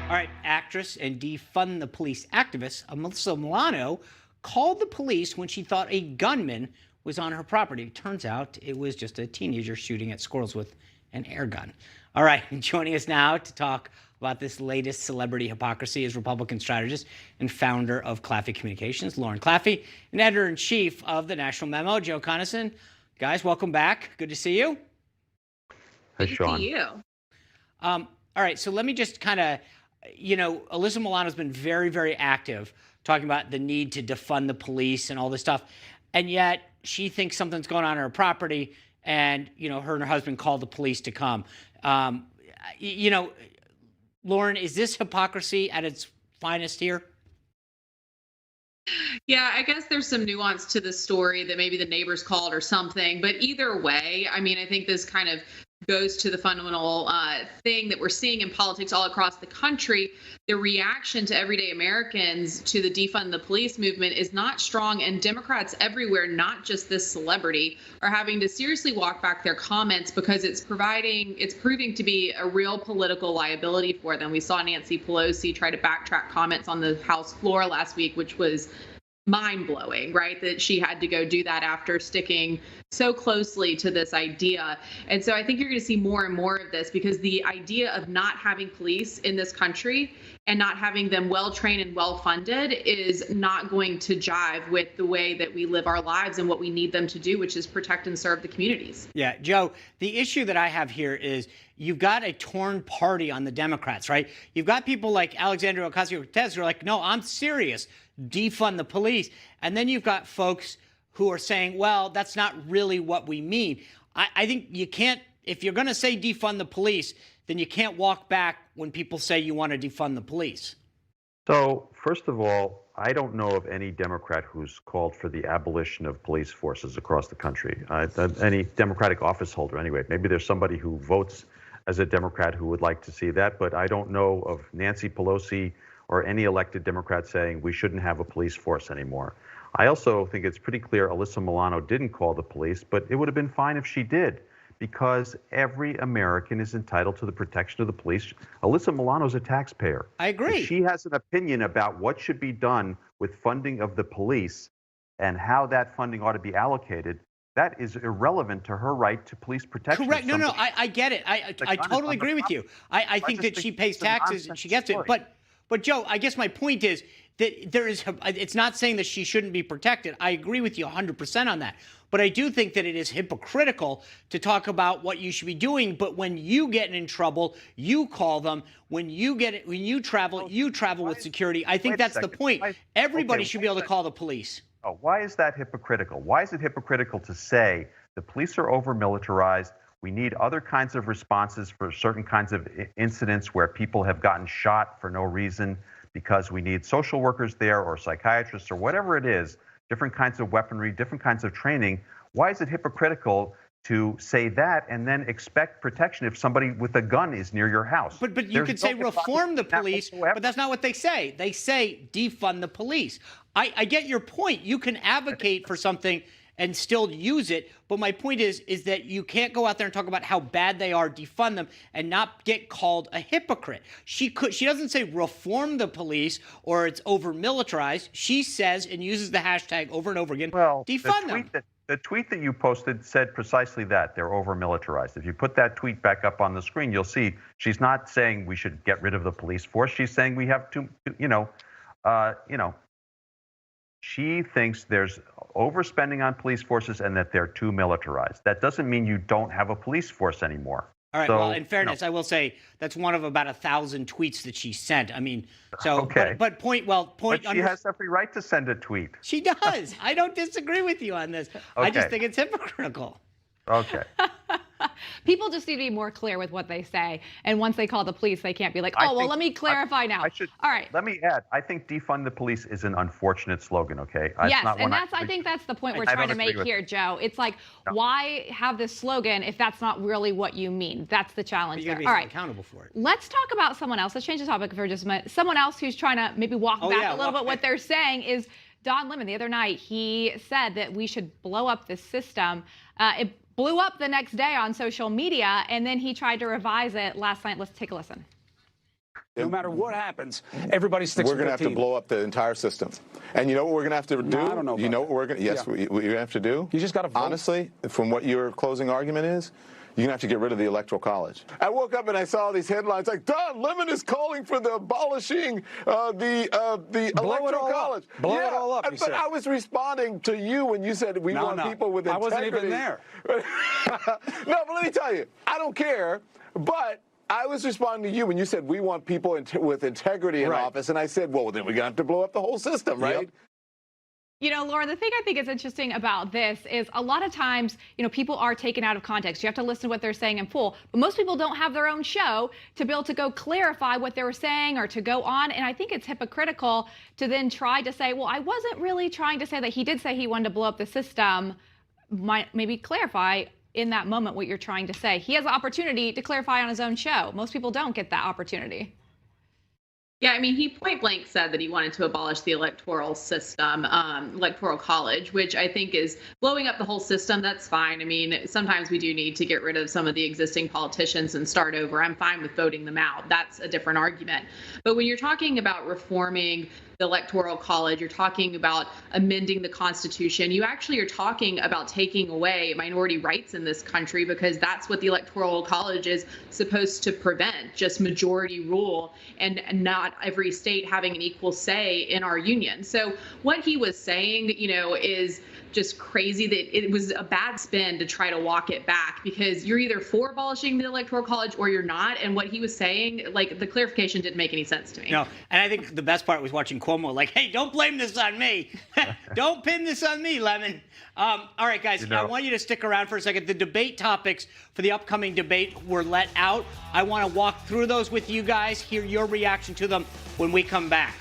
All right, actress and defund the police activist Alyssa Milano called the police when she thought a gunman was on her property. Turns out it was just a teenager shooting at squirrels with an air gun. All right, joining us now to talk about this latest celebrity hypocrisy is Republican strategist and founder of Claffey Communications, Lauren Claffey, and editor-in-chief of the National Memo, Joe Conason. Guys, welcome back. Good to see you. Hi, Sean. To you. All right, so let me just kind of, Alyssa Milano's been very, very active talking about the need to defund the police and all this stuff. And yet she thinks something's going on her property and, her and her husband called the police to come. Lauren, is this hypocrisy at its finest here? Yeah, I guess there's some nuance to the story that maybe the neighbors called or something. But either way, I mean, I think this kind of goes to the fundamental thing that we're seeing in politics all across the country. The reaction to everyday Americans to the defund the police movement is not strong, and Democrats everywhere, not just this celebrity, are having to seriously walk back their comments because it's proving to be a real political liability for them. We saw Nancy Pelosi try to backtrack comments on the House floor last week, which was mind-blowing, right? That she had to go do that after sticking so closely to this idea. And so I think you're going to see more and more of this because the idea of not having police in this country and not having them well-trained and well-funded is not going to jive with the way that we live our lives and what we need them to do, which is protect and serve the communities. Yeah, Joe, the issue that I have here is you've got a torn party on the Democrats, right? You've got people like Alexandria Ocasio-Cortez who are like, no, I'm serious, defund the police. And then you've got folks who are saying, well, that's not really what we mean. I think you can't, if you're going to say defund the police, then you can't walk back when people say you want to defund the police. So, first of all, I don't know of any Democrat who's called for the abolition of police forces across the country. Any Democratic office holder, anyway. Maybe there's somebody who votes as a Democrat who would like to see that, but I don't know of Nancy Pelosi or any elected Democrat saying we shouldn't have a police force anymore. I also think it's pretty clear Alyssa Milano didn't call the police, but it would have been fine if she did, because every American is entitled to the protection of the police. Alyssa Milano's a taxpayer. I agree. If she has an opinion about what should be done with funding of the police and how that funding ought to be allocated, that is irrelevant to her right to police protection. Correct. No, I get it. I totally agree with you. I think that she pays taxes and she gets it. But Joe, I guess my point is that it's not saying that she shouldn't be protected. I agree with you 100% on that. But I do think that it is hypocritical to talk about what you should be doing. But when you get in trouble, you call them. When you travel with security. I think that's the point. Everybody should be able to call the police. Oh, why is that hypocritical? Why is it hypocritical to say the police are over-militarized? We need other kinds of responses for certain kinds of incidents where people have gotten shot for no reason, because we need social workers there or psychiatrists or whatever it is, different kinds of weaponry, different kinds of training. Why is it hypocritical to say that and then expect protection if somebody with a gun is near your house? But you could say reform the police, but that's not what they say. They say defund the police. I get your point. You can advocate for something and still use it. But my point is that you can't go out there and talk about how bad they are, defund them, and not get called a hypocrite. She doesn't say reform the police or it's over militarized. She says and uses the hashtag over and over again, defund them. The tweet that you posted said precisely that. They're over militarized. If you put that tweet back up on the screen, you'll see she's not saying we should get rid of the police force. She's saying we have to, she thinks there's overspending on police forces and that they're too militarized. That doesn't mean you don't have a police force anymore. All right. Well, in fairness, I will say that's one of about 1,000 tweets that she sent. I mean, so okay. But she has every right to send a tweet. She does. I don't disagree with you on this. Okay. I just think it's hypocritical. Okay. People just need to be more clear with what they say. And once they call the police, they can't be like, oh, well, let me clarify now. All right. Let me add, I think defund the police is an unfortunate slogan, okay? Yes, and I think that's the point we're trying to make here, Joe. It's like, why have this slogan if that's not really what you mean? That's the challenge there. All right. Accountable for it. Let's talk about someone else. Let's change the topic for just a minute. Someone else who's trying to maybe walk back a little bit. What they're saying is Don Lemon. The other night, he said that we should blow up the system. It blew up the next day on social media, and then he tried to revise it last night. Let's take a listen. No matter what happens, everybody sticks We're with going to their have team. to blow up the entire system. And you know what we're going to have to do? No, I don't know You about know that. what we're going to, yes, Yeah. what you have to do? You just got to vote. Honestly, from what your closing argument is, you're going to have to get rid of the Electoral College. I woke up and I saw these headlines like, Don Lemon is calling for the abolishing the Electoral College. Blow it all up, but he said. I was responding to you when you said we want people with integrity. I wasn't even there. No, but let me tell you, I don't care, but I was responding to you when you said we want people with integrity in office, and I said, well, then we're going to have to blow up the whole system, right? Yep. You know, Laura, the thing I think is interesting about this is a lot of times, you know, people are taken out of context. You have to listen to what they're saying in full. But most people don't have their own show to be able to go clarify what they were saying or to go on. And I think it's hypocritical to then try to say, well, I wasn't really trying to say that. He did say he wanted to blow up the system. Might maybe clarify in that moment what you're trying to say. He has the opportunity to clarify on his own show. Most people don't get that opportunity. Yeah, I mean, he point blank said that he wanted to abolish the electoral system, electoral college, which I think is blowing up the whole system. That's fine. I mean, sometimes we do need to get rid of some of the existing politicians and start over. I'm fine with voting them out. That's a different argument. But when you're talking about reforming the electoral college, you're talking about amending the Constitution, you actually are talking about taking away minority rights in this country, because that's what the electoral college is supposed to prevent, just majority rule and not every state having an equal say in our union. So what he was saying, you know, is just crazy. That it was a bad spin to try to walk it back, because you're either for abolishing the electoral college or you're not. And what he was saying, like, the clarification didn't make any sense to me. No, and I think the best part was watching Cuomo like, hey, don't blame this on me. Don't pin this on me, Lemon. All right, guys, I want you to stick around for a second. The debate topics for the upcoming debate were let out. I want to walk through those with you guys, hear your reaction to them when we come back.